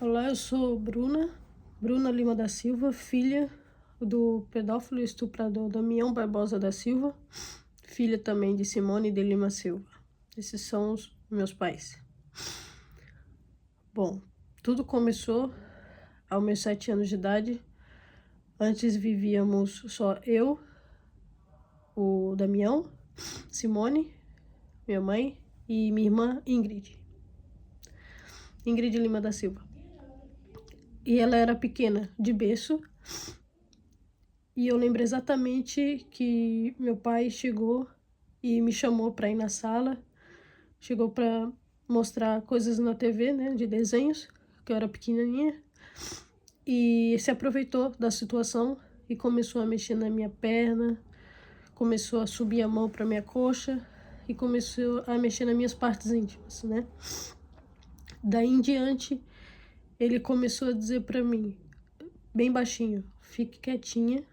Olá, eu sou Bruna Lima da Silva, filha do pedófilo e estuprador Damião Barbosa da Silva, filha também de Simone de Lima Silva. Esses são os meus pais. Bom, tudo começou aos meus 7 anos de idade. Antes vivíamos só eu, o Damião, Simone, minha mãe, e minha irmã Ingrid Lima da Silva. E ela era pequena, de berço. E eu lembro exatamente que meu pai chegou e me chamou para ir na sala. Chegou para mostrar coisas na TV, né, de desenhos, que eu era pequenininha. E se aproveitou da situação e começou a mexer na minha perna, começou a subir a mão para minha coxa e começou a mexer nas minhas partes íntimas, né? Daí em diante, ele começou a dizer para mim, bem baixinho, fique quietinha,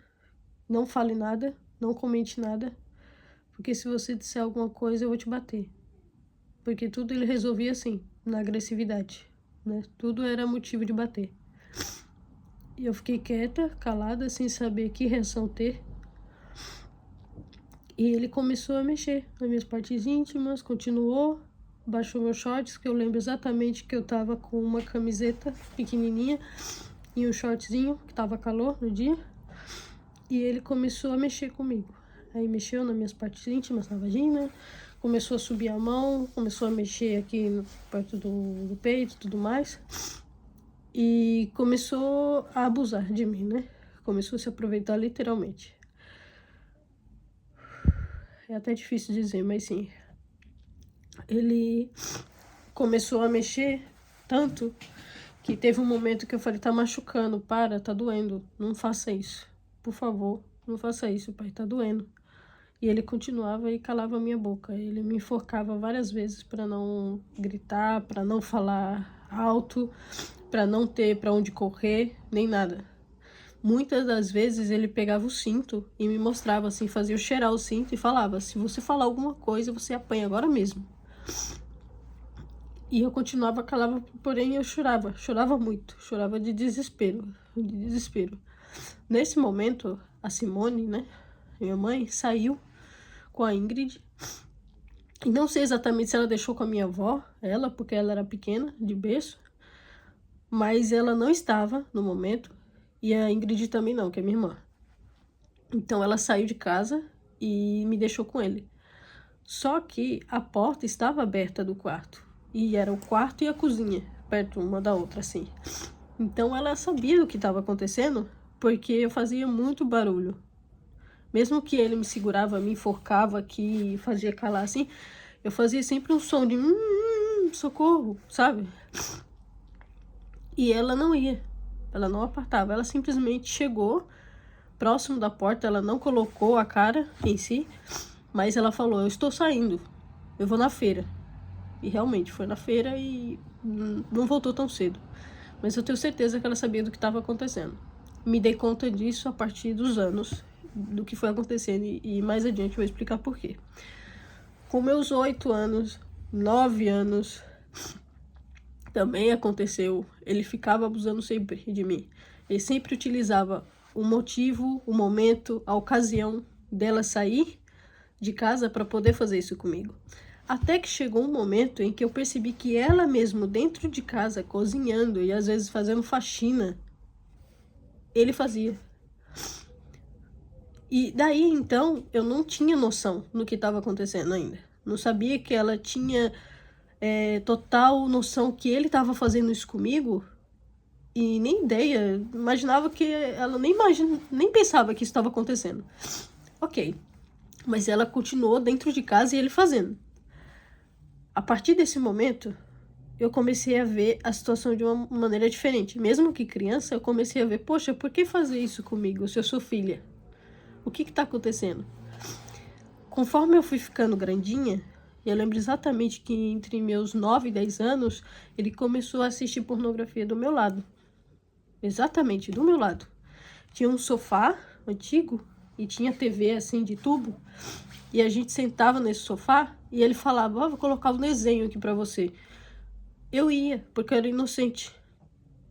não fale nada, não comente nada, porque se você disser alguma coisa eu vou te bater. Porque tudo ele resolvia assim, na agressividade, né? Tudo era motivo de bater. E eu fiquei quieta, calada, sem saber que reação ter. E ele começou a mexer nas minhas partes íntimas, continuou, baixou meus shorts, que eu lembro exatamente que eu tava com uma camiseta pequenininha e um shortzinho, que tava calor no dia. E ele começou a mexer comigo. Aí mexeu nas minhas partes íntimas, na vagina, começou a subir a mão, começou a mexer aqui perto do peito e tudo mais. E começou a abusar de mim, né? Começou a se aproveitar literalmente. É até difícil dizer, mas sim. Ele começou a mexer tanto que teve um momento que eu falei, tá machucando, para, tá doendo, não faça isso. Por favor, não faça isso, pai, tá doendo. E ele continuava e calava a minha boca. Ele me enforcava várias vezes para não gritar, para não falar alto, para não ter para onde correr, nem nada. Muitas das vezes ele pegava o cinto e me mostrava assim, fazia eu cheirar o cinto e falava, se você falar alguma coisa, você apanha agora mesmo. E eu continuava calava, porém eu chorava muito, chorava de desespero. Nesse momento, a Simone, né, minha mãe, saiu com a Ingrid. E não sei exatamente se ela deixou com a minha avó, porque ela era pequena, de berço, mas ela não estava no momento, e a Ingrid também não, que é minha irmã. Então ela saiu de casa e me deixou com ele. Só que a porta estava aberta do quarto, e era o quarto e a cozinha, perto uma da outra, assim. Então ela sabia o que estava acontecendo, porque eu fazia muito barulho. Mesmo que ele me segurava, me enforcava aqui, fazia calar assim, eu fazia sempre um som de socorro, sabe? E ela não ia, ela não apartava, ela simplesmente chegou próximo da porta, ela não colocou a cara em si, mas ela falou, eu estou saindo, eu vou na feira. E realmente foi na feira e não voltou tão cedo. Mas eu tenho certeza que ela sabia do que estava acontecendo. Me dei conta disso a partir dos anos, do que foi acontecendo, e mais adiante eu vou explicar por quê. Com meus 8 anos, 9 anos, também aconteceu, ele ficava abusando sempre de mim. Ele sempre utilizava o motivo, o momento, a ocasião dela sair de casa para poder fazer isso comigo. Até que chegou um momento em que eu percebi que ela mesmo dentro de casa, cozinhando e às vezes fazendo faxina, ele fazia. E daí, então, eu não tinha noção do que estava acontecendo ainda. Não sabia que ela tinha total noção que ele estava fazendo isso comigo. E nem ideia, imaginava que ela nem pensava que isso estava acontecendo. Ok, mas ela continuou dentro de casa e ele fazendo. A partir desse momento, eu comecei a ver a situação de uma maneira diferente. Mesmo que criança, eu comecei a ver, poxa, por que fazer isso comigo se eu sou filha? O que está acontecendo? Conforme eu fui ficando grandinha, eu lembro exatamente que entre meus 9 e 10 anos, ele começou a assistir pornografia do meu lado. Exatamente, do meu lado. Tinha um sofá antigo e tinha TV assim de tubo. E a gente sentava nesse sofá e ele falava, vou colocar um desenho aqui pra você. Eu ia, porque eu era inocente.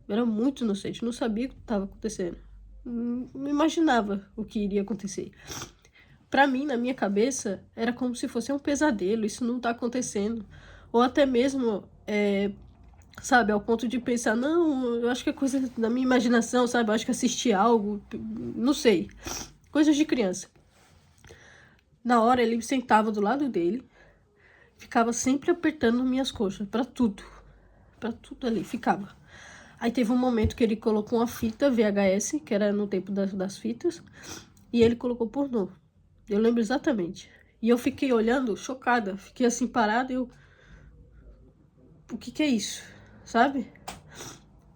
Eu era muito inocente, não sabia o que estava acontecendo. Não imaginava o que iria acontecer. Pra mim, na minha cabeça, era como se fosse um pesadelo, isso não tá acontecendo. Ou até mesmo, sabe, ao ponto de pensar, não, eu acho que é coisa da minha imaginação, sabe? Eu acho que assisti algo, não sei. Coisas de criança. Na hora, ele sentava do lado dele, ficava sempre apertando minhas coxas, pra tudo ali, ficava. Aí teve um momento que ele colocou uma fita VHS, que era no tempo das fitas, e ele colocou pornô. Eu lembro exatamente. E eu fiquei olhando, chocada, fiquei assim parada, o que é isso, sabe?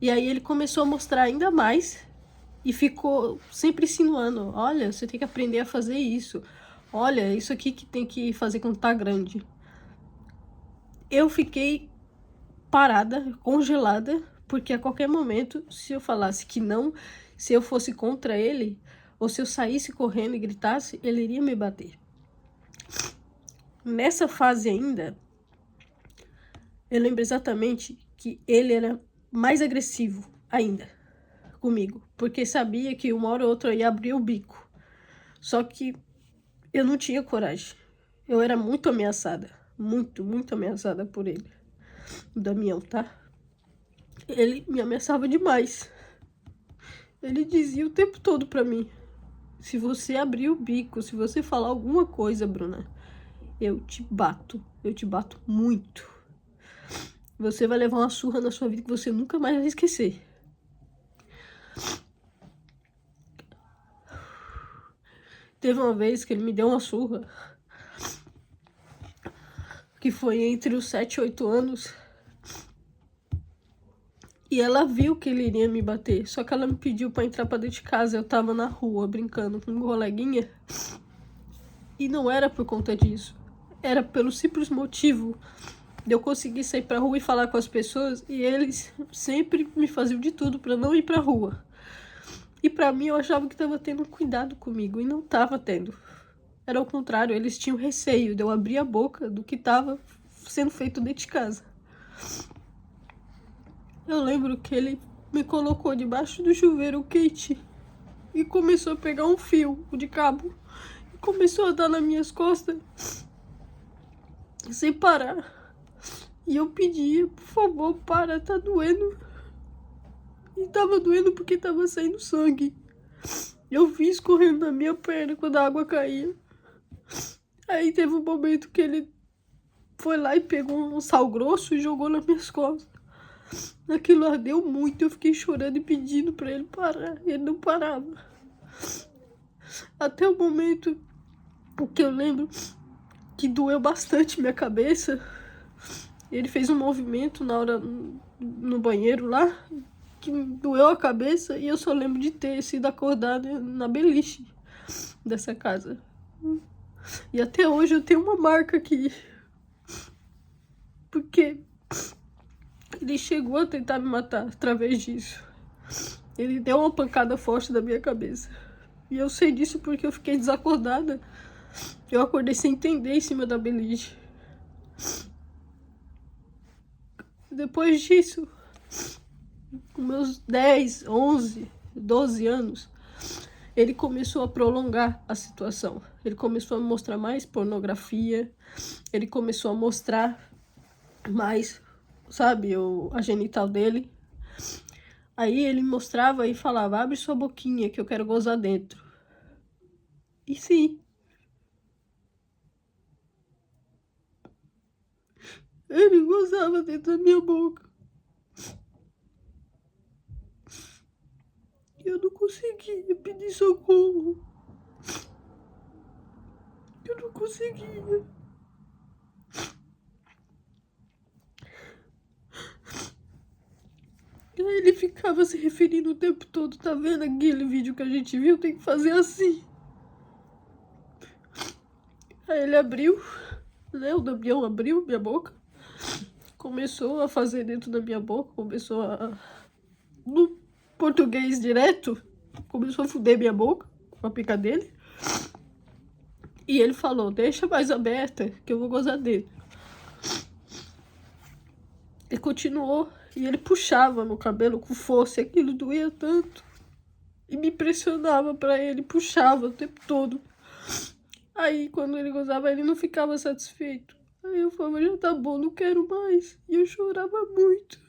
E aí ele começou a mostrar ainda mais e ficou sempre insinuando, olha, você tem que aprender a fazer isso. Olha, isso aqui que tem que fazer quando tá grande. Eu fiquei parada, congelada, porque a qualquer momento, se eu falasse que não, se eu fosse contra ele, ou se eu saísse correndo e gritasse, ele iria me bater. Nessa fase ainda, eu lembro exatamente que ele era mais agressivo ainda comigo, porque sabia que uma hora ou outra eu ia abrir o bico. Só que eu não tinha coragem. Eu era muito ameaçada, muito ameaçada por ele. O Damião, tá? Ele me ameaçava demais. Ele dizia o tempo todo pra mim, se você abrir o bico, se você falar alguma coisa, Bruna, eu te bato muito. Você vai levar uma surra na sua vida que você nunca mais vai esquecer. Teve uma vez que ele me deu uma surra, que foi entre os 7 e 8 anos, e ela viu que ele iria me bater, só que ela me pediu pra entrar pra dentro de casa. Eu tava na rua brincando com um coleguinha, e não era por conta disso, era pelo simples motivo de eu conseguir sair pra rua e falar com as pessoas, e eles sempre me faziam de tudo pra não ir pra rua. E pra mim eu achava que tava tendo cuidado comigo, e não tava tendo. Era ao contrário, eles tinham receio de eu abrir a boca do que tava sendo feito dentro de casa. Eu lembro que ele me colocou debaixo do chuveiro quente e começou a pegar um fio de cabo e começou a dar nas minhas costas sem parar. E eu pedia, por favor, para, tá doendo. E tava doendo porque tava saindo sangue. Eu vi escorrendo na minha perna quando a água caía. Aí teve um momento que ele foi lá e pegou um sal grosso e jogou nas minhas costas. Aquilo ardeu muito, eu fiquei chorando e pedindo pra ele parar. Ele não parava. Até o momento que eu lembro que doeu bastante minha cabeça. Ele fez um movimento na hora no banheiro lá, que doeu a cabeça, e eu só lembro de ter sido acordada na beliche dessa casa. E até hoje eu tenho uma marca aqui. Porque ele chegou a tentar me matar através disso. Ele deu uma pancada forte na minha cabeça. E eu sei disso porque eu fiquei desacordada. Eu acordei sem entender em cima da beliche. Depois disso, com meus 10, 11, 12 anos, ele começou a prolongar a situação. Ele começou a mostrar mais pornografia. Ele começou a mostrar mais, sabe, a genital dele. Aí ele mostrava e falava, abre sua boquinha que eu quero gozar dentro. E sim. Ele gozava dentro da minha boca. Eu não conseguia pedir socorro. Eu não conseguia. Aí ele ficava se referindo o tempo todo, tá vendo aquele vídeo que a gente viu? Tem que fazer assim. Aí ele abriu, né? O Damião abriu minha boca. Começou a fazer dentro da minha boca, começou a... No português direto, começou a fuder minha boca com a pica dele. E ele falou, deixa mais aberta que eu vou gozar dele. Ele continuou E ele puxava meu cabelo com força, e aquilo doía tanto. E me pressionava pra ele, puxava o tempo todo. Aí, quando ele gozava, ele não ficava satisfeito. Aí eu falava, já tá bom, não quero mais. E eu chorava muito.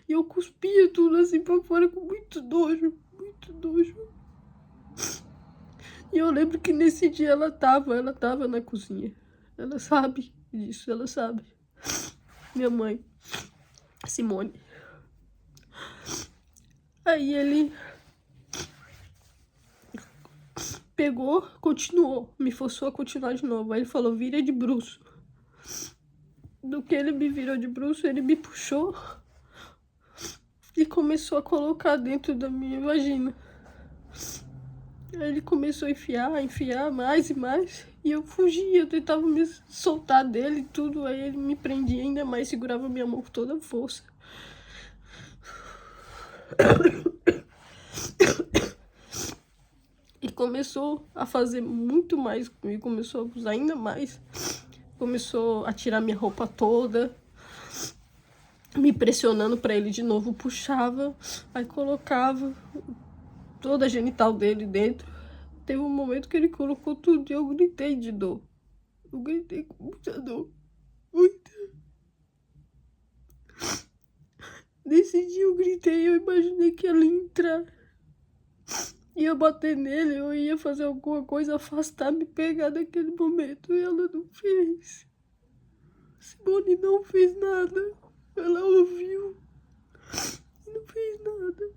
E eu cuspia tudo assim pra fora com muito nojo, muito nojo. E eu lembro que nesse dia ela tava na cozinha. Ela sabe disso, ela sabe. Minha mãe, Simone. Aí ele pegou, continuou, me forçou a continuar de novo. Aí ele falou, vira de bruço. Do que ele me virou de bruço, ele me puxou e começou a colocar dentro da minha vagina. Aí ele começou a enfiar mais e mais. E eu fugia, eu tentava me soltar dele e tudo. Aí ele me prendia ainda mais, segurava minha mão com toda a força. E começou a fazer muito mais comigo, começou a abusar ainda mais. Começou a tirar minha roupa toda, me pressionando pra ele de novo, puxava, aí colocava toda a genital dele dentro. Teve um momento que ele colocou tudo e eu gritei de dor. Eu gritei com muita dor, muita. Nesse dia eu gritei, eu imaginei que ela ia entrar, ia bater nele, eu ia fazer alguma coisa, afastar, me pegar daquele momento. E ela não fez. Simone não fez nada. Ela ouviu e não fez nada.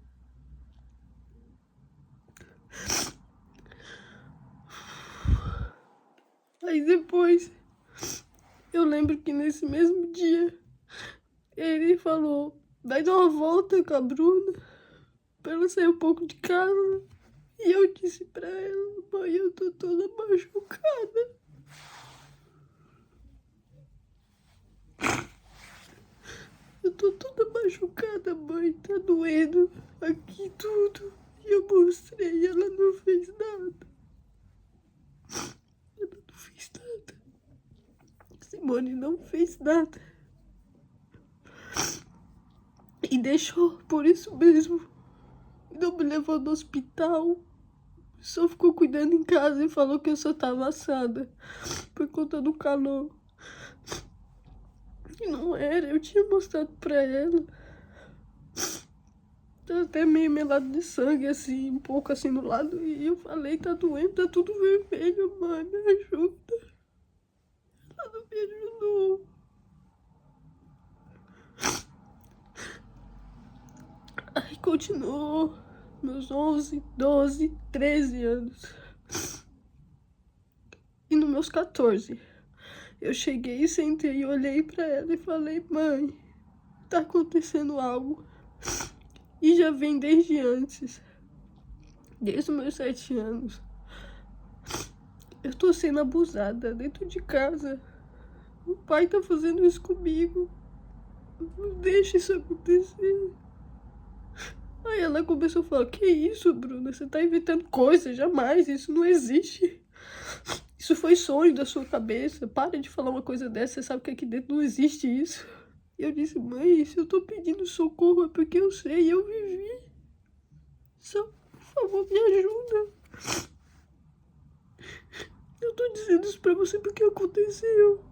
Aí depois, eu lembro que nesse mesmo dia, ele falou, vai dar uma volta com a Bruna, pra ela sair um pouco de casa. E eu disse pra ela, mãe, eu tô toda machucada. Eu tô toda machucada, mãe, tá doendo aqui tudo. E eu mostrei, ela não fez nada. Ela não fez nada. Simone não fez nada. E deixou por isso mesmo. Não me levou no hospital. Só ficou cuidando em casa e falou que eu só tava assada. Por conta do calor. E não era, eu tinha mostrado pra ela. Tá até meio melado de sangue, assim, um pouco assim no lado. E eu falei, tá doendo, tá tudo vermelho, mãe, me ajuda. Ela não me ajudou. Aí continuou, meus 11, 12, 13 anos. E nos meus 14, eu cheguei e sentei e olhei pra ela e falei, mãe, tá acontecendo algo. E já vem desde antes, desde os meus 7 anos. Eu tô sendo abusada dentro de casa. O pai tá fazendo isso comigo. Não deixa isso acontecer. Aí ela começou a falar, que isso, Bruna? Você tá inventando coisa, jamais, isso não existe. Isso foi sonho da sua cabeça. Para de falar uma coisa dessa, você sabe que aqui dentro não existe isso. E eu disse, mãe, se eu tô pedindo socorro é porque eu sei, eu vivi. Só, por favor, me ajuda. Eu tô dizendo isso pra você porque aconteceu.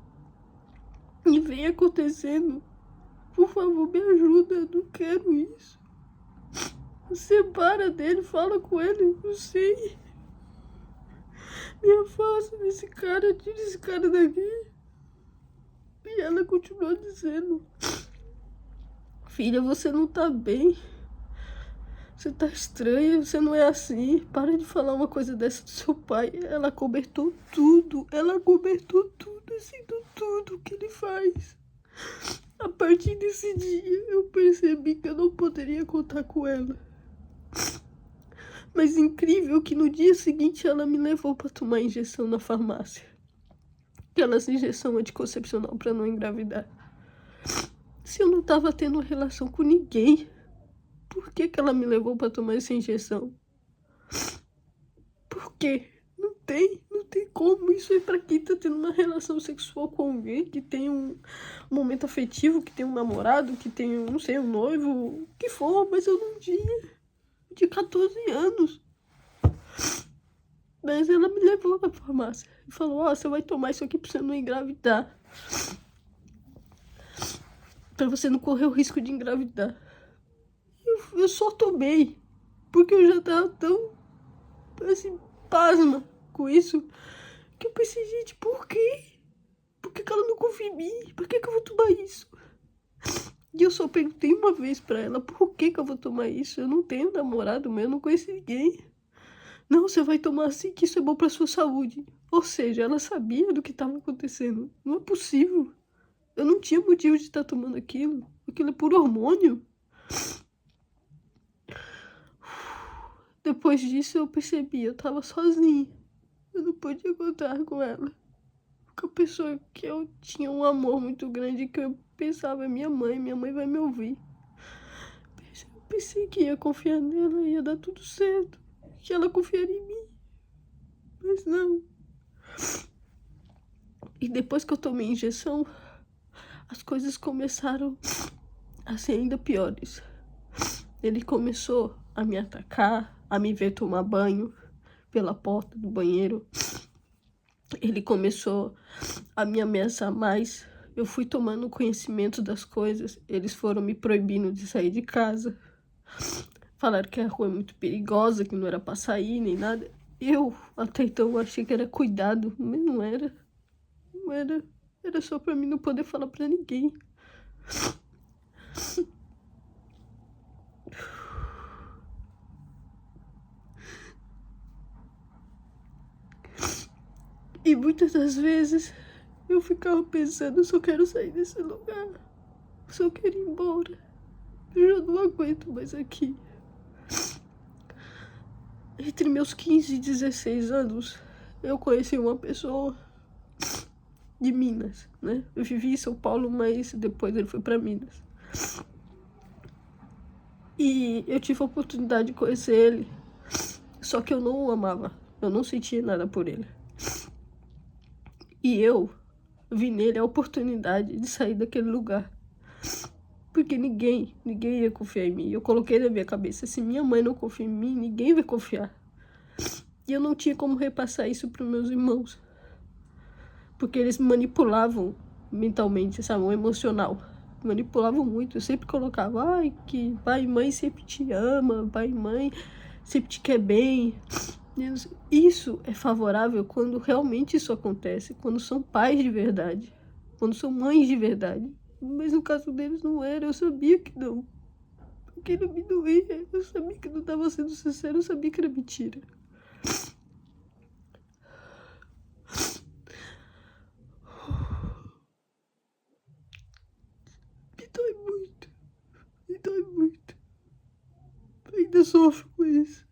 E vem acontecendo. Por favor, me ajuda, eu não quero isso. Separa dele, fala com ele, não sei. Me afasta desse cara, tira esse cara daqui. E ela continuou dizendo, filha, você não tá bem. Você tá estranha, você não é assim. Para de falar uma coisa dessa do seu pai. Ela cobertou tudo, assim, tudo que ele faz. A partir desse dia, eu percebi que eu não poderia contar com ela. Mas incrível que no dia seguinte ela me levou para tomar injeção na farmácia. Aquelas injeção anticoncepcional para não engravidar. Se eu não tava tendo relação com ninguém, por que ela me levou para tomar essa injeção? Por quê? Não não tem como. Isso é pra quem tá tendo uma relação sexual com alguém, que tem um momento afetivo, que tem um namorado, que tem, não sei, um noivo, o que for, mas eu não tinha, de 14 anos. Mas ela me levou pra farmácia e falou, ó, você vai tomar isso aqui pra você não engravidar. Pra você não correr o risco de engravidar. Eu só tomei, porque eu já tava tão, assim, pasma com isso, que eu pensei, gente, por quê? Por que ela não confia em mim? Por que eu vou tomar isso? E eu só perguntei uma vez pra ela, por que eu vou tomar isso? Eu não tenho namorado meu, eu não conheço ninguém. Não, você vai tomar assim, que isso é bom pra sua saúde. Ou seja, ela sabia do que estava acontecendo. Não é possível. Eu não tinha motivo de estar tomando aquilo. Aquilo é puro hormônio. Depois disso eu percebi, eu tava sozinha. Eu não podia contar com ela. Porque a pessoa que eu tinha um amor muito grande, que eu pensava, minha mãe vai me ouvir. Eu pensei que ia confiar nela, ia dar tudo certo. Que ela confiaria em mim. Mas não. E depois que eu tomei a injeção, as coisas começaram a ser ainda piores. Ele começou a me atacar, a me ver tomar banho pela porta do banheiro. Ele começou a me ameaçar mais. Eu fui tomando conhecimento das coisas. Eles foram me proibindo de sair de casa. Falaram que a rua é muito perigosa, que não era pra sair nem nada. Eu, até então, achei que era cuidado, mas não era. Não era. Era só pra mim não poder falar pra ninguém. E muitas das vezes eu ficava pensando, eu só quero sair desse lugar. Eu só quero ir embora. Eu já não aguento mais aqui. Entre meus 15 e 16 anos, eu conheci uma pessoa de Minas, né? Eu vivi em São Paulo, mas depois ele foi pra Minas. E eu tive a oportunidade de conhecer ele, só que eu não o amava. Eu não sentia nada por ele. E eu vi nele a oportunidade de sair daquele lugar. Porque ninguém ia confiar em mim. Eu coloquei na minha cabeça, se minha mãe não confia em mim, ninguém vai confiar. E eu não tinha como repassar isso para os meus irmãos. Porque eles manipulavam mentalmente, sabe, o emocional. Manipulavam muito. Eu sempre colocava, ai, que pai e mãe sempre te ama, pai e mãe sempre te quer bem. Isso é favorável quando realmente isso acontece, quando são pais de verdade, quando são mães de verdade. Mas no caso deles não era, eu sabia que não. Porque não me doía, eu sabia que não estava sendo sincero, eu sabia que era mentira. Me dói muito, me dói muito. Ainda sofro com isso.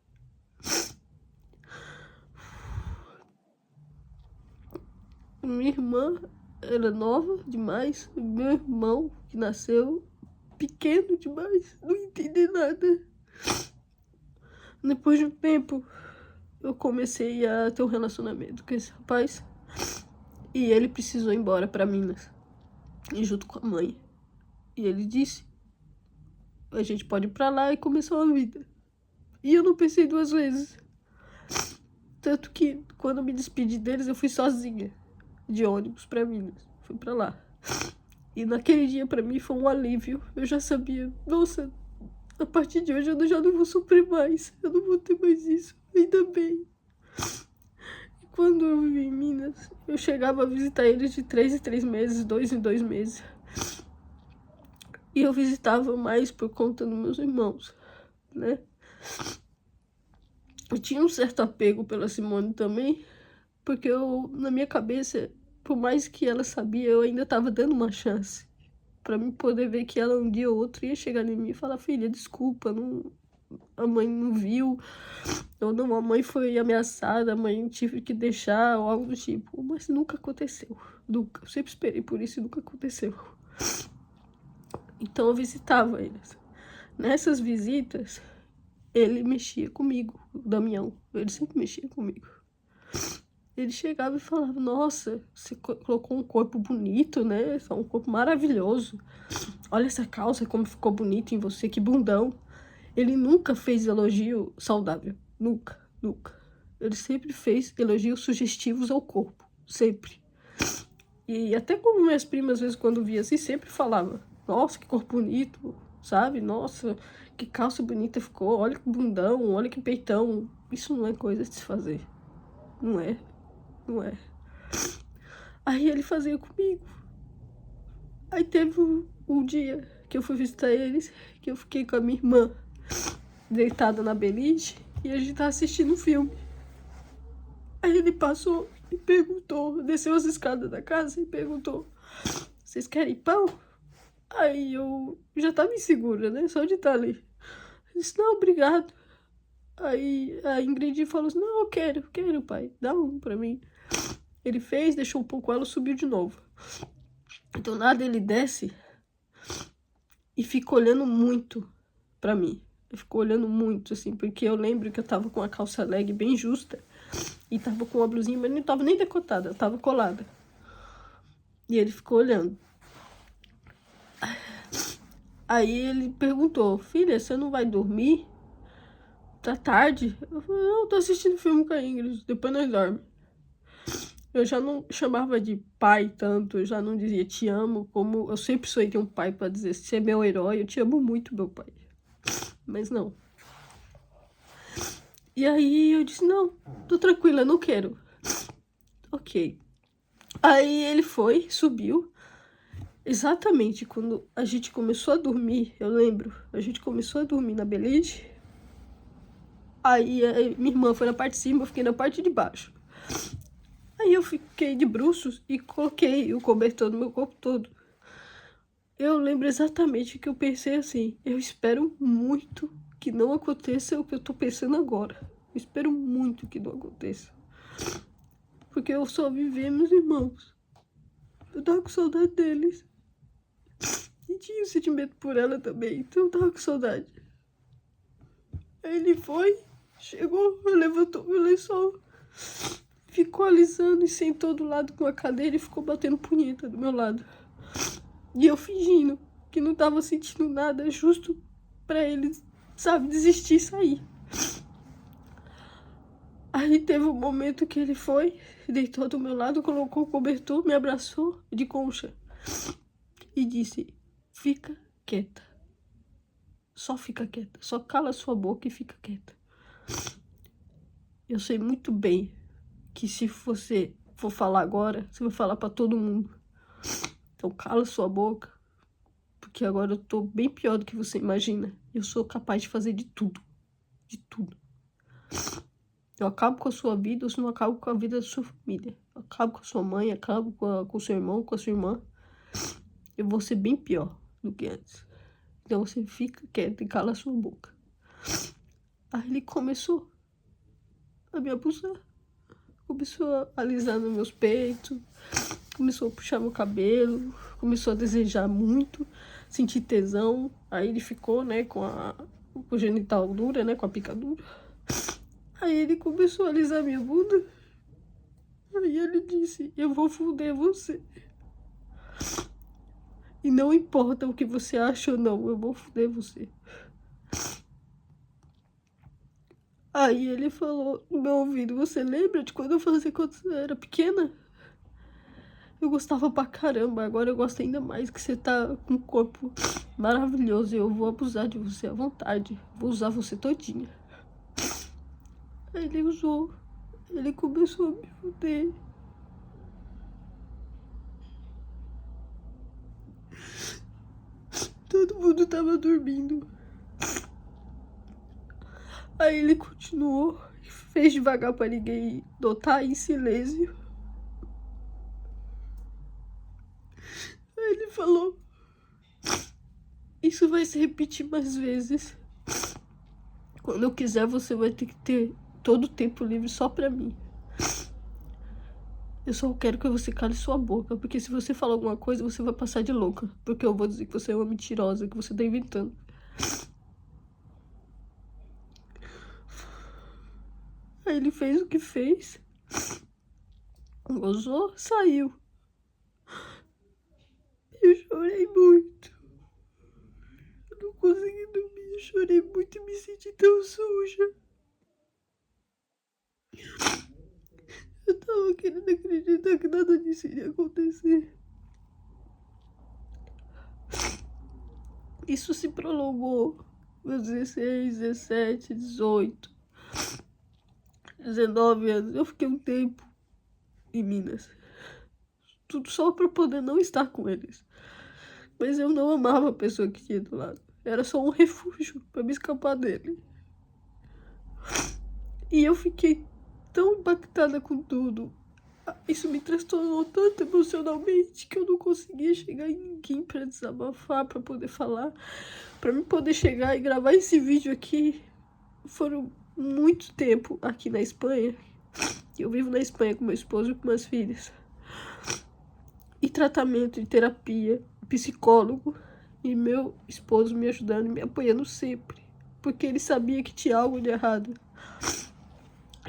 Minha irmã era nova demais, meu irmão que nasceu pequeno demais, não entendi nada. Depois de um tempo, eu comecei a ter um relacionamento com esse rapaz e ele precisou ir embora para Minas, e junto com a mãe. E ele disse, a gente pode ir pra lá e começar uma vida. E eu não pensei duas vezes. Tanto que, quando eu me despedi deles, eu fui sozinha, de ônibus pra Minas. Fui pra lá. E naquele dia, pra mim, foi um alívio. Eu já sabia, nossa, a partir de hoje eu já não vou sofrer mais. Eu não vou ter mais isso. Ainda bem. E quando eu vivi em Minas, eu chegava a visitar eles de 3 em 3 meses, 2 em 2 meses. E eu visitava mais por conta dos meus irmãos, né? Eu tinha um certo apego pela Simone também, porque eu, na minha cabeça, por mais que ela sabia, eu ainda estava dando uma chance. Pra mim poder ver que ela um dia ou outro ia chegar em mim e falar, filha, desculpa, não, a mãe não viu, ou não, a mãe foi ameaçada, a mãe tive que deixar, ou algo do tipo. Mas nunca aconteceu, nunca. Eu sempre esperei por isso e nunca aconteceu. Então eu visitava eles. Nessas visitas, ele mexia comigo, o Damião. Ele sempre mexia comigo. Ele chegava e falava, nossa, você colocou um corpo bonito, né? Um corpo maravilhoso. Olha essa calça, como ficou bonito em você, que bundão. Ele nunca fez elogio saudável. Nunca, nunca. Ele sempre fez elogios sugestivos ao corpo. Sempre. E até como minhas primas, às vezes, quando via assim, sempre falava, nossa, que corpo bonito, sabe? Nossa, que calça bonita ficou. Olha que bundão, olha que peitão. Isso não é coisa de se fazer. Não é. Não é. Aí ele fazia comigo. Aí teve um dia que eu fui visitar eles, que eu fiquei com a minha irmã deitada na beliche e a gente tava assistindo um filme. Aí ele passou e perguntou, desceu as escadas da casa e perguntou, vocês querem pão? Aí eu já tava insegura, né, só de estar ali. Eu disse, não, obrigado. Aí a Ingrid falou assim, não, eu quero, pai, dá um pra mim. Ele fez, deixou um pouco ela, subiu de novo. Então nada, ele desce e fica olhando muito pra mim. Ele ficou olhando muito, assim, porque eu lembro que eu tava com a calça leg bem justa e tava com uma blusinha, mas não tava nem decotada, tava colada. E ele ficou olhando. Aí ele perguntou, filha, você não vai dormir? Tá tarde? Eu falei, não, tô assistindo filme com a Ingrid, depois nós dormimos. Eu já não chamava de pai tanto, eu já não dizia te amo, como eu sempre sonhei ter um pai pra dizer, você é meu herói, eu te amo muito, meu pai. Mas não. E aí eu disse, não, tô tranquila, não quero. Ok. Aí ele foi, subiu. Exatamente quando a gente começou a dormir, eu lembro, a gente começou a dormir na beliche. Aí minha irmã foi na parte de cima, eu fiquei na parte de baixo. Aí eu fiquei de bruços e coloquei o cobertor no meu corpo todo. Eu lembro exatamente que eu pensei assim, eu espero muito que não aconteça o que eu tô pensando agora. Eu espero muito que não aconteça. Porque eu só vi ver meus irmãos. Eu tava com saudade deles. E tinha um sentimento por ela também, então eu tava com saudade. Aí ele foi, chegou, levantou meu lençol, ficou alisando e sentou do lado com a cadeira e ficou batendo punheta do meu lado. E eu fingindo que não tava sentindo nada, justo pra ele, sabe, desistir e sair. Aí teve um momento que ele foi, deitou do meu lado, colocou o cobertor, me abraçou de concha e disse, fica quieta. Só fica quieta, só cala sua boca e fica quieta. Eu sei muito bem que se você for falar agora, você vai falar pra todo mundo. Então cala sua boca, porque agora eu tô bem pior do que você imagina. Eu sou capaz de fazer de tudo. De tudo. Eu acabo com a sua vida, eu não acabo com a vida da sua família. Eu acabo com a sua mãe, acabo com o seu irmão, com a sua irmã. Eu vou ser bem pior do que antes. Então você fica quieto e cala a sua boca. Aí ele começou a me abusar. Começou a alisar nos meus peitos. Começou a puxar meu cabelo. Começou a desejar muito. Sentir tesão. Aí ele ficou, né, com o genital dura, né, com a picadura. Aí ele começou a alisar minha bunda. Aí ele disse, eu vou foder você. E não importa o que você acha ou não, eu vou foder você. Aí ele falou no meu ouvido, você lembra de quando eu fazia quando você era pequena? Eu gostava pra caramba, agora eu gosto ainda mais que você tá com um corpo maravilhoso e eu vou abusar de você à vontade. Vou usar você todinha. Aí ele usou, ele começou a me foder. Todo mundo tava dormindo. Aí ele continuou, fez devagar pra ninguém notar, em silêncio. Aí ele falou, isso vai se repetir mais vezes. Quando eu quiser, você vai ter que ter todo o tempo livre só pra mim. Eu só quero que você cale sua boca, porque se você falar alguma coisa, você vai passar de louca. Porque eu vou dizer que você é uma mentirosa, que você tá inventando. Aí ele fez o que fez. gozou, saiu. Eu chorei muito. Eu não consegui dormir, eu chorei muito e me senti tão suja. Eu tava querendo acreditar que nada disso iria acontecer. Isso se prolongou meus 16, 17, 18, 19 anos. Eu fiquei um tempo em Minas. Tudo só pra poder não estar com eles. Mas eu não amava a pessoa que tinha do lado. Era só um refúgio pra me escapar dele. E eu fiquei tão impactada com tudo. Isso me transtornou tanto emocionalmente que eu não conseguia chegar em ninguém pra desabafar, pra poder falar. Pra mim poder chegar e gravar esse vídeo aqui. Foram muito tempo aqui na Espanha. Eu vivo na Espanha com meu esposo e com meus filhos. E tratamento, e terapia, psicólogo. E meu esposo me ajudando e me apoiando sempre. Porque ele sabia que tinha algo de errado.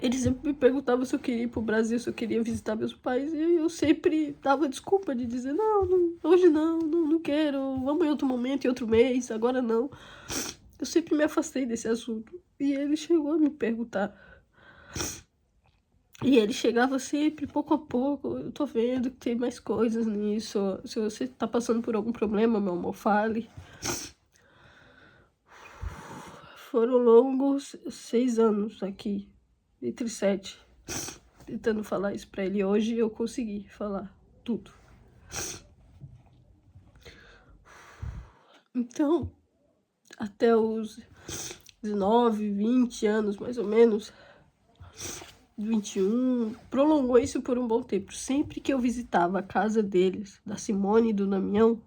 Ele sempre me perguntava se eu queria ir pro Brasil, se eu queria visitar meus pais. E eu sempre dava desculpa de dizer, não, hoje não quero. Vamos em outro momento, em outro mês, agora não. Eu sempre me afastei desse assunto. E ele chegou a me perguntar. E ele chegava sempre, pouco a pouco, eu tô vendo que tem mais coisas nisso. Se você tá passando por algum problema, meu amor, fale. Foram longos 6 anos aqui, entre 7, tentando falar isso pra ele. Hoje eu consegui falar tudo. Então, até os 19, 20 anos, mais ou menos, 21, prolongou isso por um bom tempo. Sempre que eu visitava a casa deles, da Simone e do Damião,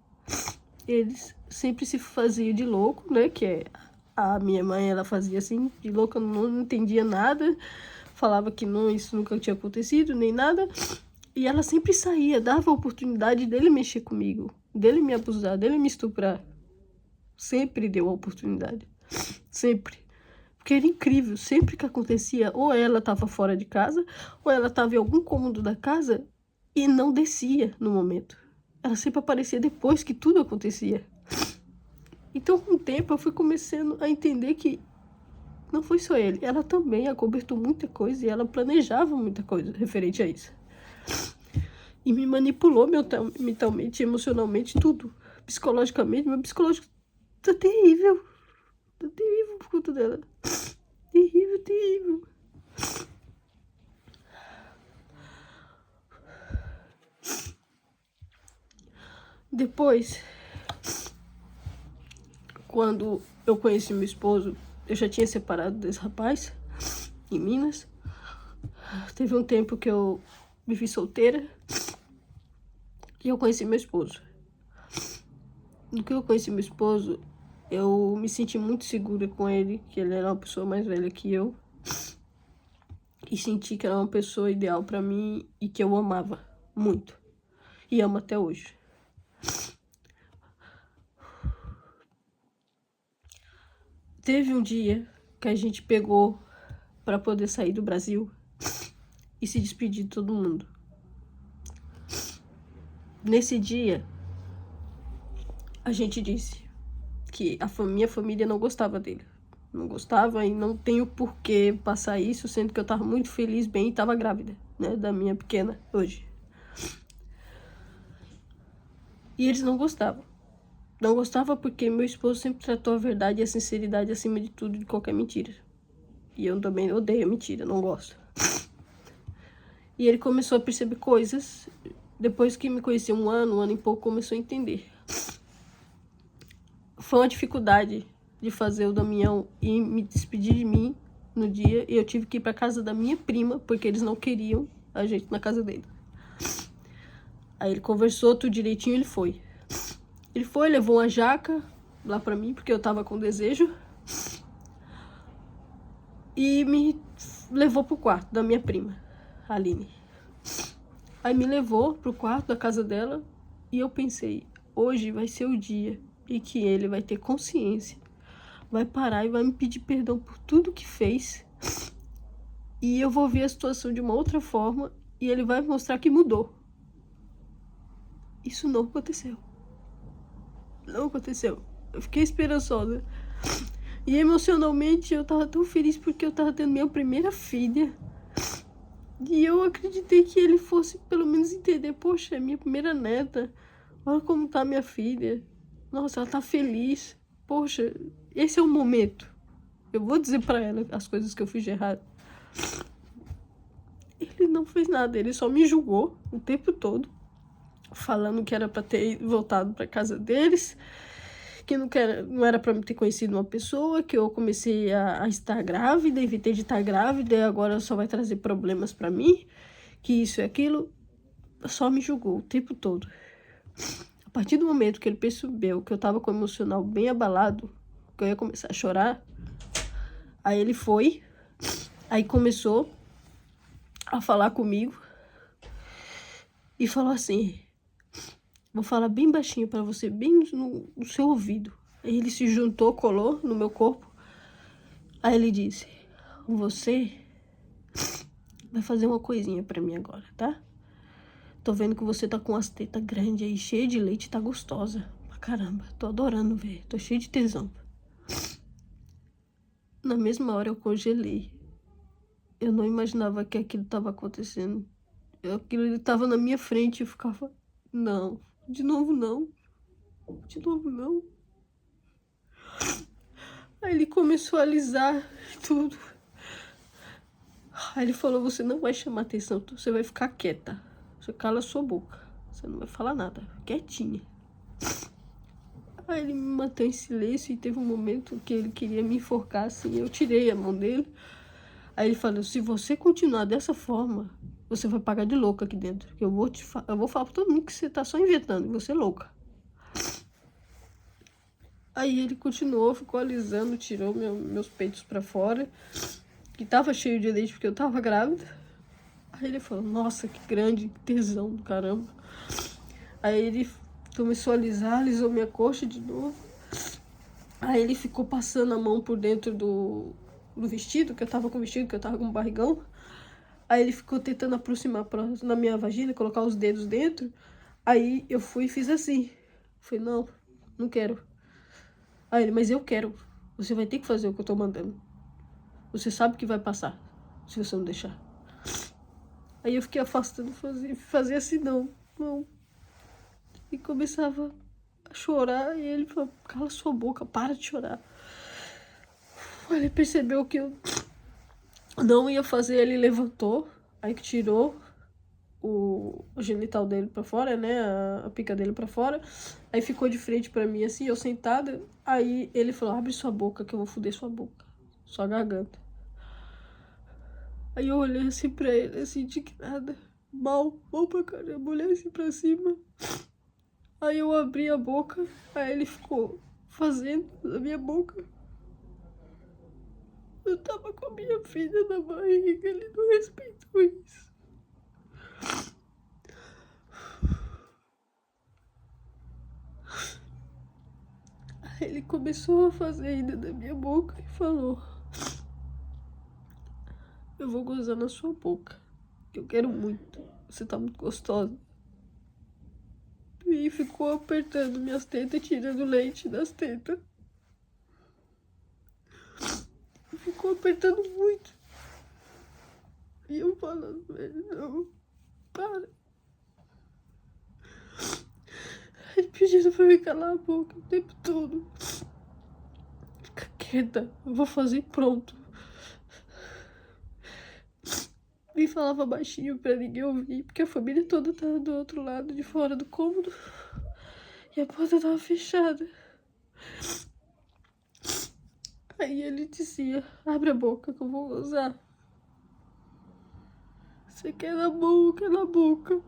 eles sempre se faziam de louco, né? Que é a minha mãe, ela fazia assim, de louca, não entendia nada, falava que não, isso nunca tinha acontecido, nem nada. E ela sempre saía, dava a oportunidade dele mexer comigo, dele me abusar, dele me estuprar. Sempre deu a oportunidade. Sempre. Porque era incrível, sempre que acontecia, ou ela estava fora de casa, ou ela estava em algum cômodo da casa e não descia no momento. Ela sempre aparecia depois que tudo acontecia. Então, com o tempo, eu fui começando a entender que não foi só ele. Ela também acobertou muita coisa e ela planejava muita coisa referente a isso. E me manipulou mentalmente, emocionalmente, tudo. Psicologicamente, meu psicológico tá terrível. Tá terrível por conta dela. Terrível, terrível. Depois, quando eu conheci meu esposo, eu já tinha separado desse rapaz, em Minas. Teve um tempo que eu me vi solteira e eu conheci meu esposo. No que eu conheci meu esposo, eu me senti muito segura com ele, que ele era uma pessoa mais velha que eu. E senti que era uma pessoa ideal pra mim e que eu amava muito. E amo até hoje. Teve um dia que a gente pegou pra poder sair do Brasil e se despedir de todo mundo. Nesse dia, a gente disse que a minha família não gostava dele. Não gostava e não tenho por que passar isso, sendo que eu tava muito feliz, bem, e tava grávida, né, da minha pequena hoje. E eles não gostavam. Não gostava porque meu esposo sempre tratou a verdade e a sinceridade acima de tudo, de qualquer mentira. E eu também odeio mentira, não gosto. E ele começou a perceber coisas. Depois que me conheceu um ano e pouco, começou a entender. Foi uma dificuldade de fazer o Damião e me despedir de mim no dia. E eu tive que ir pra casa da minha prima, porque eles não queriam a gente na casa dele. Aí ele conversou tudo direitinho, ele foi. Ele foi, levou uma jaca lá pra mim, porque eu tava com desejo. E me levou pro quarto da minha prima, Aline. Aí me levou pro quarto da casa dela e eu pensei, hoje vai ser o dia em que ele vai ter consciência, vai parar e vai me pedir perdão por tudo que fez. E eu vou ver a situação de uma outra forma e ele vai mostrar que mudou. Isso não aconteceu. Não aconteceu. Eu fiquei esperançosa. E emocionalmente eu tava tão feliz porque eu tava tendo minha primeira filha. E eu acreditei que ele fosse pelo menos entender, poxa, é minha primeira neta. Olha como tá minha filha. Nossa, ela tá feliz. Poxa, esse é o momento. Eu vou dizer pra ela as coisas que eu fiz de errado. Ele não fez nada, ele só me julgou o tempo todo, falando que era pra ter voltado pra casa deles, que não era pra ter conhecido uma pessoa, que eu comecei a estar grávida, evitei de estar grávida, e agora só vai trazer problemas pra mim, que isso e aquilo. Só me julgou o tempo todo. A partir do momento que ele percebeu que eu tava com o emocional bem abalado, que eu ia começar a chorar, aí ele foi, aí começou a falar comigo e falou assim: vou falar bem baixinho pra você, bem no seu ouvido. Aí ele se juntou, colou no meu corpo. Aí ele disse: você vai fazer uma coisinha pra mim agora, tá? Tô vendo que você tá com as tetas grandes aí, cheia de leite, tá gostosa pra caramba. Tô adorando ver, tô cheia de tesão. Na mesma hora eu congelei. Eu não imaginava que aquilo tava acontecendo. Aquilo tava na minha frente e eu ficava: não, de novo não, de novo não. Aí ele começou a alisar tudo. Aí ele falou: você não vai chamar atenção, você vai ficar quieta. Você cala sua boca, você não vai falar nada, quietinha. Aí ele me manteve em silêncio e teve um momento que ele queria me enforcar assim, eu tirei a mão dele. Aí ele falou: se você continuar dessa forma, você vai pagar de louca aqui dentro. Eu vou falar pra todo mundo que você tá só inventando, você é louca. Aí ele continuou, ficou alisando, tirou meus peitos pra fora, que tava cheio de leite porque eu tava grávida. Aí ele falou: nossa, que grande, que tesão do caramba. Aí ele começou a alisar, alisou minha coxa de novo. Aí ele ficou passando a mão por dentro do vestido, que eu tava com o vestido, que eu tava com o barrigão. Aí ele ficou tentando aproximar na minha vagina, colocar os dedos dentro. Aí eu fui e fiz assim. Falei: não, não quero. Aí ele: mas eu quero. Você vai ter que fazer o que eu tô mandando. Você sabe que vai passar, se você não deixar. Aí eu fiquei afastando, fazia assim: não, não. E começava a chorar, e ele falou: cala sua boca, para de chorar. Aí ele percebeu que eu não ia fazer, ele levantou, aí que tirou o genital dele pra fora, né, a pica dele pra fora. Aí ficou de frente pra mim assim, eu sentada. Aí ele falou: abre sua boca que eu vou foder sua boca, sua garganta. Aí eu olhei assim pra ele, assim, indignada, mal pra caramba, olhei assim pra cima. Aí eu abri a boca, aí ele ficou fazendo na minha boca. Eu tava com a minha filha na barriga, ele não respeitou isso. Aí ele começou a fazer ainda na minha boca e falou: eu vou gozar na sua boca, que eu quero muito, você tá muito gostosa. E ficou apertando minhas tetas, tirando leite das tetas. Ficou apertando muito. E eu falando: não, para. Ele pedindo pra eu calar a boca o tempo todo. Fica quieta, eu vou fazer pronto. E falava baixinho pra ninguém ouvir, porque a família toda tava do outro lado, de fora do cômodo. E a porta tava fechada. Aí ele dizia: abre a boca que eu vou gozar. Você quer na boca, na boca.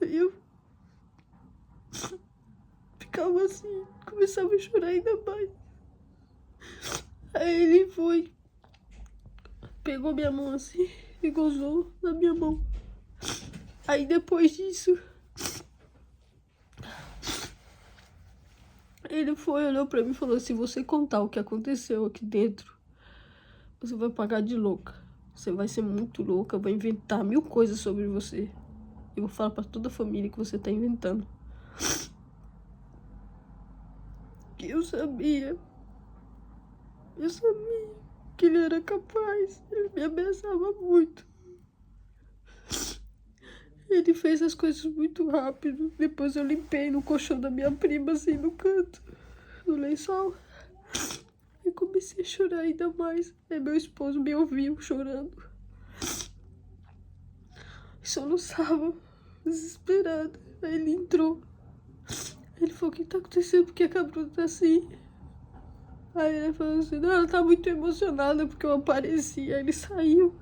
Aí eu ficava assim, começava a chorar ainda mais. Aí ele foi, pegou minha mão assim e gozou na minha mão. Aí depois disso, ele foi, olhou pra mim e falou: se você contar o que aconteceu aqui dentro, você vai pagar de louca. Você vai ser muito louca, eu vou inventar 1000 coisas sobre você. Eu vou falar pra toda a família que você tá inventando. Eu sabia que ele era capaz. Ele me ameaçava muito. Ele fez as coisas muito rápido. Depois eu limpei no colchão da minha prima, assim, no canto, no lençol. E comecei a chorar ainda mais. Aí meu esposo me ouviu chorando. Soluçava, desesperada. Aí ele entrou. Ele falou: o que tá acontecendo? Por que a Bruna tá assim? Aí ele falou assim: não, ela tá muito emocionada porque eu apareci. Aí ele saiu,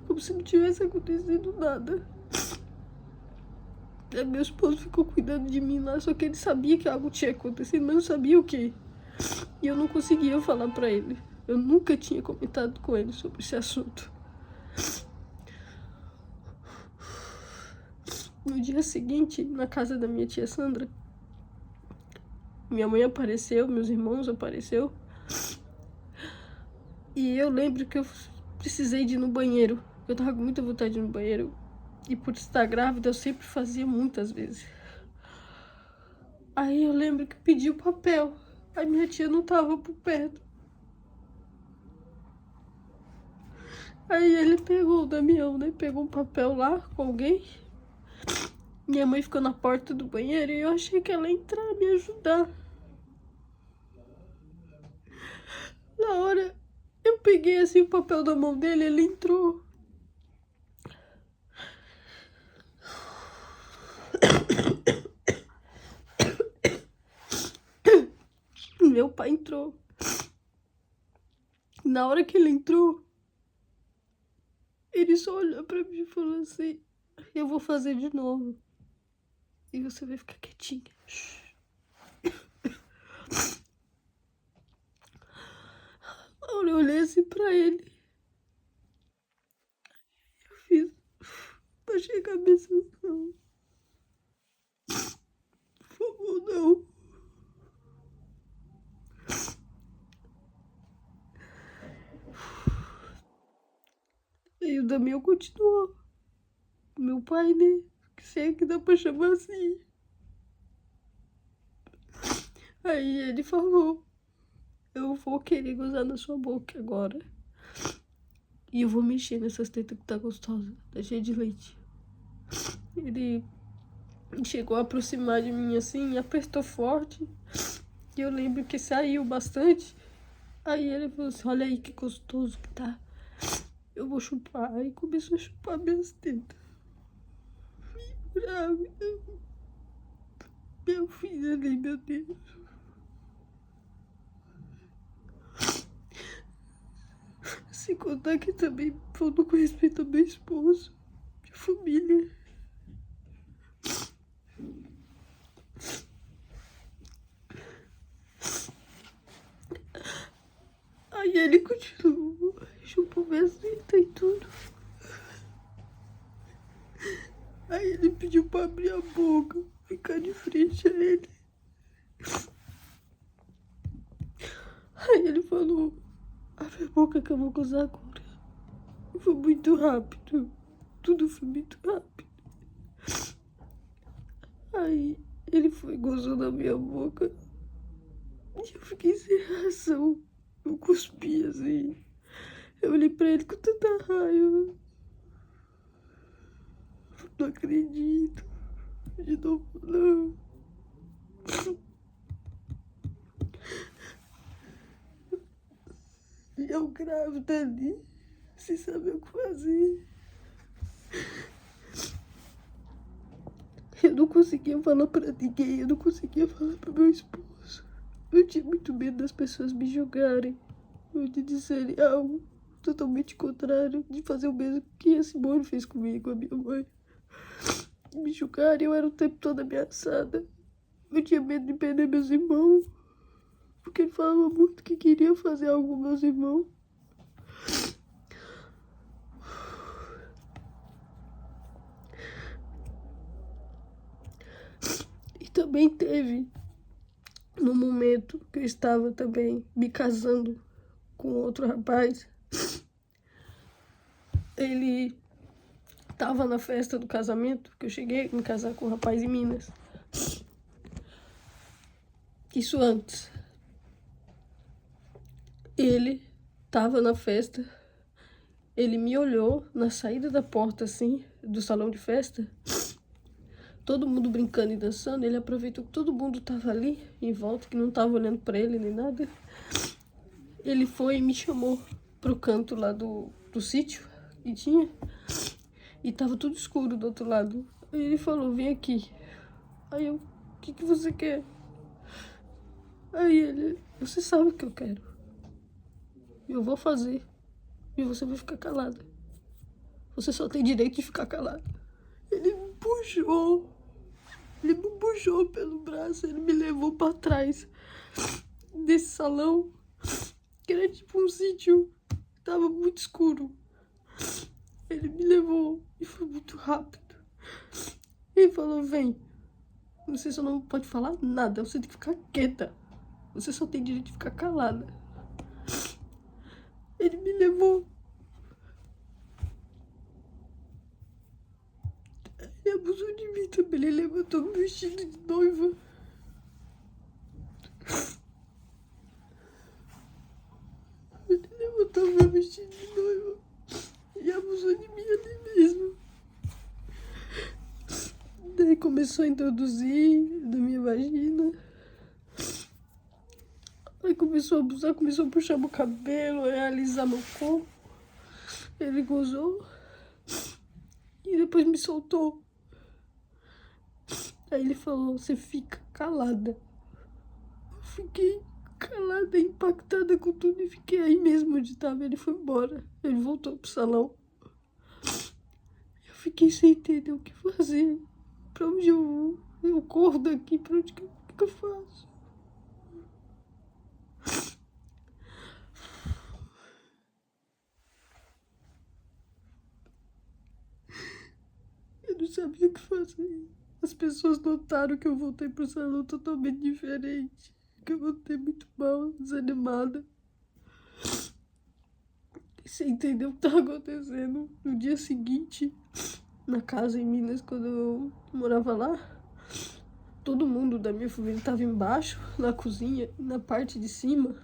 como se não tivesse acontecido nada. Aí meu esposo ficou cuidando de mim lá, só que ele sabia que algo tinha acontecido, mas não sabia o que. E eu não conseguia falar pra ele. Eu nunca tinha comentado com ele sobre esse assunto. No dia seguinte, na casa da minha tia Sandra, minha mãe apareceu, meus irmãos apareceram. E eu lembro que eu precisei de ir no banheiro. Eu tava com muita vontade de ir no banheiro. E por estar grávida, eu sempre fazia muitas vezes. Aí eu lembro que pedi o papel. Aí minha tia não tava por perto. Aí ele pegou o Damião, né? Pegou um papel lá com alguém. Minha mãe ficou na porta do banheiro e eu achei que ela ia entrar me ajudar. Na hora, eu peguei assim o papel da mão dele, ele entrou. Meu pai entrou. Na hora que ele entrou, ele só olhou pra mim e falou assim: eu vou fazer de novo. E você vai ficar quietinha. Eu olhei assim pra ele. Eu fiz. Baixei a cabeça. Não. Por favor, não. E o Damião continuou. Meu pai, né? Que sei que dá pra chamar assim. Aí ele falou: eu vou querer gozar na sua boca agora. E eu vou mexer nessas tetas que tá gostosa. Tá cheia de leite. Ele chegou a aproximar de mim assim e apertou forte. E eu lembro que saiu bastante. Aí ele falou assim: olha aí que gostoso que tá. Eu vou chupar. Aí começou a chupar minhas tetas. Grávida. Meu filho ali, meu Deus. Sem contar que também faltou com respeito ao meu esposo, minha família. Aí ele continuou, chupou minhas tetas e tudo. Aí ele pediu pra abrir a boca, ficar de frente a ele. Aí ele falou: abre a boca que eu vou gozar agora. Foi muito rápido. Tudo foi muito rápido. Aí ele foi gozando na minha boca. E eu fiquei sem reação. Eu cuspi assim. Eu olhei pra ele com tanta raiva. Não acredito. De novo, não. E eu grávida ali, sem saber o que fazer. Eu não conseguia falar pra ninguém, eu não conseguia falar pro meu esposo. Eu tinha muito medo das pessoas me julgarem, ou de dizerem algo totalmente contrário, de fazer o mesmo que a Simone fez comigo, a minha mãe. Me julgarem, eu era o tempo todo ameaçada. Eu tinha medo de perder meus irmãos, porque ele falava muito que queria fazer algo com meus irmãos. E também teve, no momento que eu estava também me casando com outro rapaz, ele tava na festa do casamento, que eu cheguei a me casar com um rapaz em Minas. Isso antes. Ele tava na festa, ele me olhou na saída da porta, assim, do salão de festa. Todo mundo brincando e dançando, ele aproveitou que todo mundo tava ali, em volta, que não tava olhando pra ele nem nada. Ele foi e me chamou pro canto lá do sítio que tinha. E tava tudo escuro do outro lado. Aí ele falou, vem aqui. Aí eu, o que você quer? Aí ele, você sabe o que eu quero. Eu vou fazer. E você vai ficar calada. Você só tem direito de ficar calada. Ele me puxou. Ele me puxou pelo braço. Ele me levou pra trás desse salão. Que era tipo um sítio. Tava muito escuro. Ele me levou. E foi muito rápido. Ele falou, vem. Você só não pode falar nada. Você tem que ficar quieta. Você só tem direito de ficar calada. Ele me levou. Ele abusou de mim também. Ele levantou meu vestido de noiva. Ele levantou meu vestido de noiva. E abusou de mim ali mesmo. Daí começou a introduzir da minha vagina. Aí começou a abusar, começou a puxar meu cabelo, a alisar meu corpo. Ele gozou. E depois me soltou. Aí ele falou, você fica calada. Eu fiquei calada, impactada com tudo e fiquei aí mesmo onde tava. Ele foi embora. Ele voltou pro salão. Eu fiquei sem entender o que fazer. Pra onde eu vou? Eu corro daqui, pra onde que eu faço? Eu não sabia o que fazer. As pessoas notaram que eu voltei pro salão totalmente diferente. Que eu voltei muito mal, desanimada. Sem entender o que estava acontecendo. No dia seguinte, na casa em Minas, quando eu morava lá, todo mundo da minha família estava embaixo, na cozinha, na parte de cima.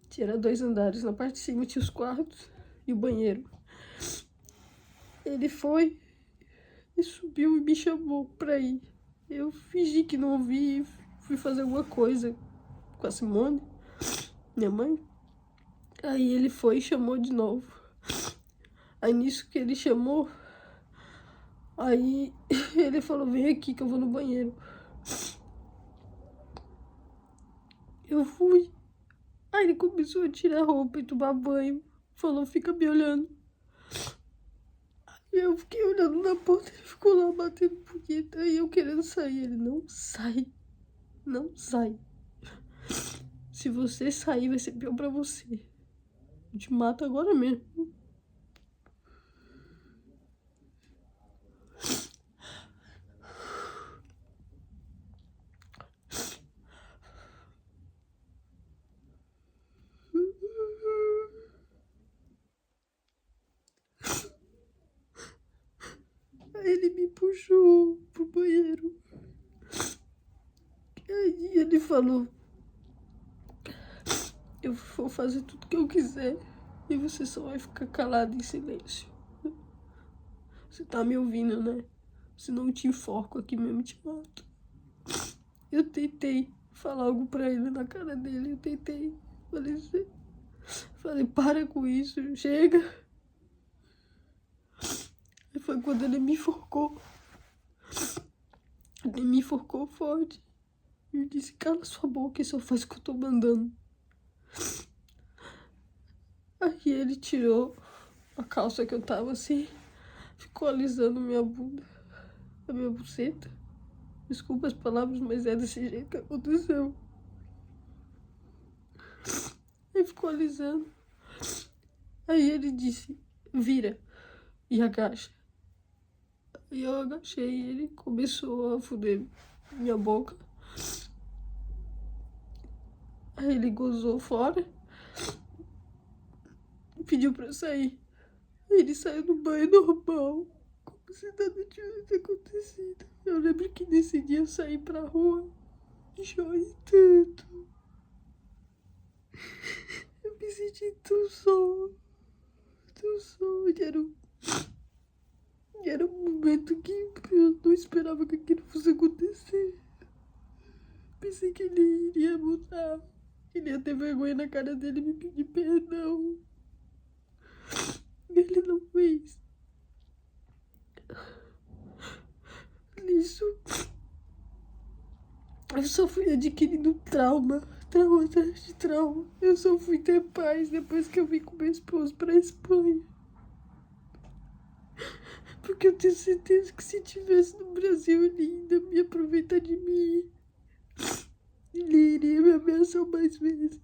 Tinha 2 andares. Na parte de cima tinha os quartos e o banheiro. Ele foi e subiu e me chamou pra ir. Eu fingi que não ouvi, fui fazer alguma coisa com a Simone, minha mãe. Aí ele foi e chamou de novo. Aí nisso que ele chamou, aí ele falou, vem aqui que eu vou no banheiro. Eu fui. Aí ele começou a tirar a roupa e tomar banho. Falou, fica me olhando. E eu fiquei olhando na porta, ele ficou lá batendo punheta. Aí eu querendo sair, ele, não sai. Não sai. Se você sair, vai ser pior pra você. Eu te mato agora mesmo. Aí ele me puxou pro banheiro. Aí ele falou, eu vou fazer tudo que eu quiser e você só vai ficar calado em silêncio. Você tá me ouvindo, né? Senão eu te enforco aqui mesmo e te mato. Eu tentei falar algo pra ele na cara dele, eu tentei. Falei, para com isso, chega. E foi quando ele me enforcou. Ele me enforcou forte. E disse, cala sua boca e só faz o que eu tô mandando. Aí ele tirou a calça que eu tava assim, ficou alisando minha bunda, a minha buceta. Desculpa as palavras, mas é desse jeito que aconteceu. Aí ficou alisando. Aí ele disse, vira e agacha. Aí eu agachei e ele começou a foder minha boca. Aí ele gozou fora e pediu pra eu sair. Ele saiu do banho normal, como se nada tivesse acontecido. Eu lembro que nesse dia eu saí pra rua e chorei tanto. Eu me senti tão só, tão só. Era um momento que eu não esperava que aquilo fosse acontecer. Pensei que ele iria mudar. Ele ia ter vergonha na cara dele e me pedir perdão. Ele não fez. Nisso, eu só fui adquirindo trauma atrás de trauma. Eu só fui ter paz depois que eu vim com meu esposo pra Espanha. Porque eu tenho certeza que se tivesse no Brasil ele ainda me aproveitar de mim. Ele iria me ameaçar mais vezes.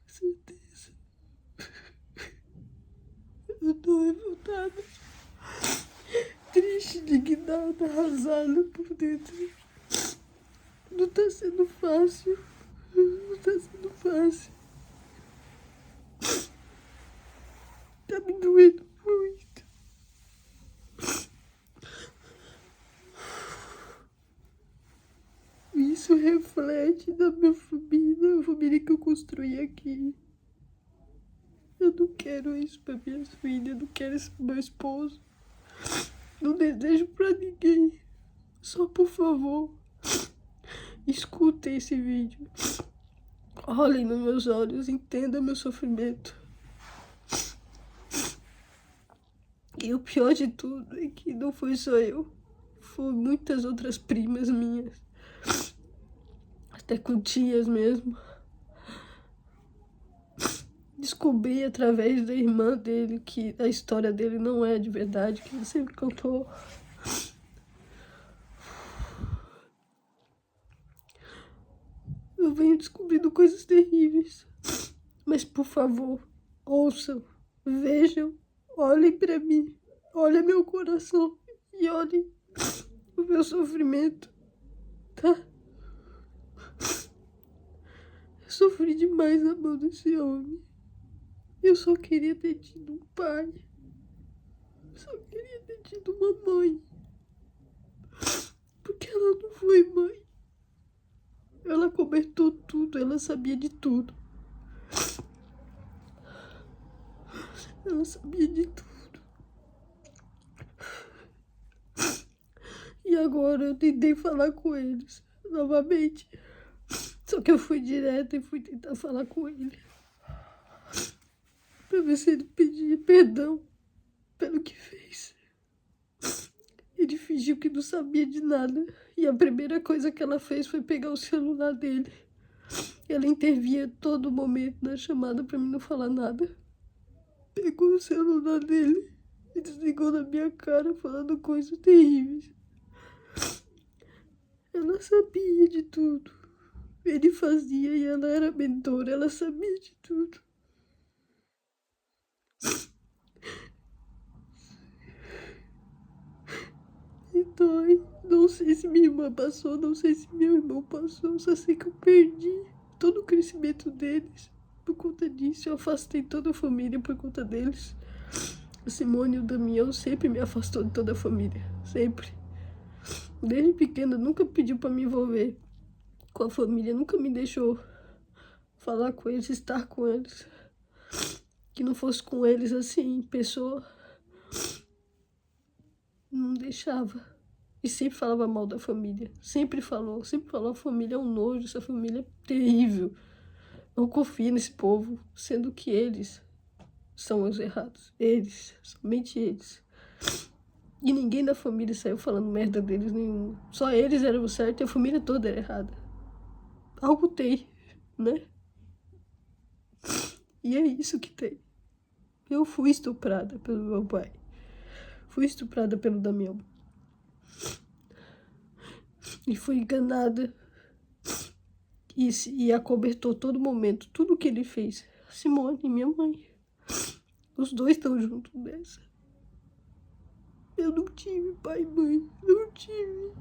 Certeza. Eu tô revoltada, triste, indignada, arrasada por dentro. Não tá sendo fácil. Não tá sendo fácil. Tá me doendo muito. Isso reflete na minha família, a família que eu construí aqui. Eu não quero isso pra minhas filhas, eu não quero isso pro meu esposo. Não desejo pra ninguém. Só por favor, escutem esse vídeo. Olhem nos meus olhos, entendam meu sofrimento. E o pior de tudo é que não foi só eu. Foram muitas outras primas minhas. Até com tias mesmo. Descobri através da irmã dele que a história dele não é de verdade, que ele sempre contou. Eu venho descobrindo coisas terríveis. Mas, por favor, ouçam, vejam, olhem pra mim, olhem meu coração e olhem o meu sofrimento, tá? Eu sofri demais na mão desse homem. Eu só queria ter tido um pai. Só queria ter tido uma mãe. Porque ela não foi mãe. Ela cobertou tudo, ela sabia de tudo. Ela sabia de tudo. E agora eu tentei falar com eles novamente. Só que eu fui direto e fui tentar falar com ele. Pra ver se ele pedia perdão pelo que fez. Ele fingiu que não sabia de nada. E a primeira coisa que ela fez foi pegar o celular dele. Ela intervia todo momento na chamada pra mim não falar nada. Pegou o celular dele e desligou na minha cara falando coisas terríveis. Ela sabia de tudo. Ele fazia e ela era mentora, ela sabia de tudo. E dói. Não sei se minha irmã passou, não sei se meu irmão passou. Só sei que eu perdi todo o crescimento deles por conta disso. Eu afastei toda a família por conta deles. A Simone e o Damião sempre me afastou de toda a família. Sempre. Desde pequena nunca pediu pra me envolver com a família. Nunca me deixou falar com eles, estar com eles. Que não fosse com eles assim, pessoa. Não deixava. E sempre falava mal da família. Sempre falou. A família é um nojo, essa família é terrível. Não confia nesse povo, sendo que eles são os errados. Eles, somente eles. E ninguém da família saiu falando merda deles nenhum. Só eles eram o certo e a família toda era errada. Algo tem, né? E é isso que tem. Eu fui estuprada pelo meu pai. Fui estuprada pelo Damião. E fui enganada. E acobertou todo momento. Tudo que ele fez. Simone e minha mãe. Os dois estão juntos nessa. Eu não tive pai e mãe. Não tive.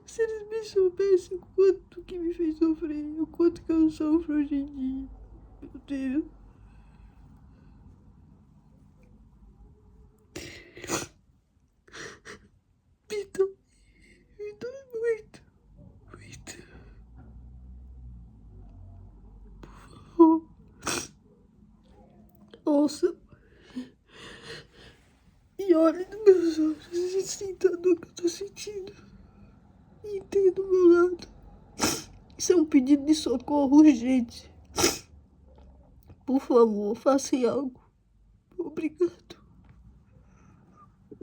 Se eles me soubessem o quanto que me fez sofrer. O quanto que eu sofro hoje em dia. Meu Deus. ouça e olhe nos meus olhos e sinta a dor que eu tô sentindo. E entenda o meu lado. Isso é um pedido de socorro urgente. Por favor, faça algo. Obrigada.